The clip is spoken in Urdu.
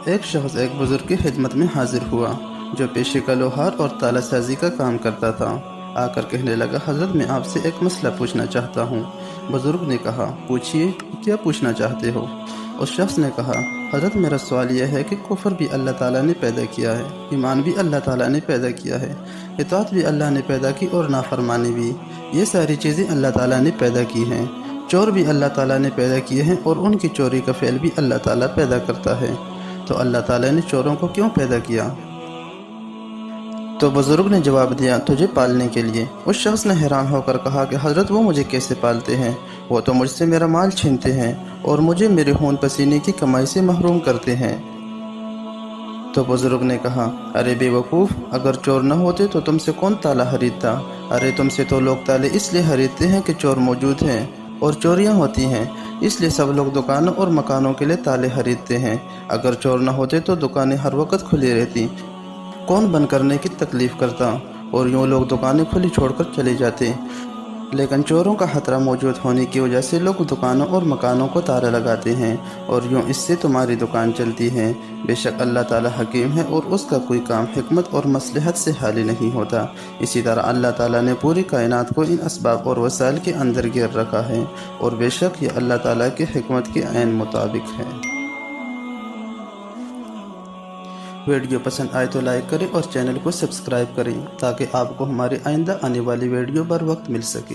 ایک شخص ایک بزرگ کی خدمت میں حاضر ہوا جو پیشے کا لوہار اور تالہ سازی کا کام کرتا تھا۔ آ کر کہنے لگا، حضرت میں آپ سے ایک مسئلہ پوچھنا چاہتا ہوں۔ بزرگ نے کہا، پوچھئے، کیا پوچھنا چاہتے ہو؟ اس شخص نے کہا، حضرت میرا سوال یہ ہے کہ کفر بھی اللہ تعالیٰ نے پیدا کیا ہے، ایمان بھی اللہ تعالیٰ نے پیدا کیا ہے، اطاعت بھی اللہ نے پیدا کی اور نافرمانی بھی، یہ ساری چیزیں اللہ تعالیٰ نے پیدا کی ہیں۔ چور بھی اللہ تعالیٰ نے پیدا کیے ہیں اور ان کی چوری کا فعل بھی اللہ تعالیٰ پیدا کرتا ہے، تو اللہ تعالیٰ نے چوروں کو کیوں پیدا کیا؟ تو بزرگ نے جواب دیا، تجھے پالنے کے لیے۔ اس شخص نے حیران ہو کر کہا کہ حضرت وہ مجھے کیسے پالتے ہیں؟ وہ تو مجھ سے میرا مال چھینتے ہیں اور مجھے میرے خون پسینے کی کمائی سے محروم کرتے ہیں۔ تو بزرگ نے کہا، ارے بے وقوف، اگر چور نہ ہوتے تو تم سے کون تالا خریدتا؟ ارے تم سے تو لوگ تالے اس لیے خریدتے ہیں کہ چور موجود ہیں اور چوریاں ہوتی ہیں، اس لیے سب لوگ دکانوں اور مکانوں کے لیے تالے خریدتے ہیں۔ اگر چور نہ ہوتے تو دکانیں ہر وقت کھلی رہتی، کون بند کرنے کی تکلیف کرتا، اور یوں لوگ دکانیں کھلی چھوڑ کر چلے جاتے۔ لیکن چوروں کا خطرہ موجود ہونے کی وجہ سے لوگ دکانوں اور مکانوں کو تالے لگاتے ہیں، اور یوں اس سے تمہاری دکان چلتی ہے۔ بے شک اللہ تعالیٰ حکیم ہے اور اس کا کوئی کام حکمت اور مصلحت سے خالی نہیں ہوتا۔ اسی طرح اللہ تعالیٰ نے پوری کائنات کو ان اسباب اور وسائل کے اندر گیر رکھا ہے، اور بے شک یہ اللہ تعالیٰ کی حکمت کے عین مطابق ہے۔ ویڈیو پسند آئے تو لائک کریں اور چینل کو سبسکرائب کریں تاکہ آپ کو ہماری آئندہ آنے والی ویڈیو بر وقت مل سکے۔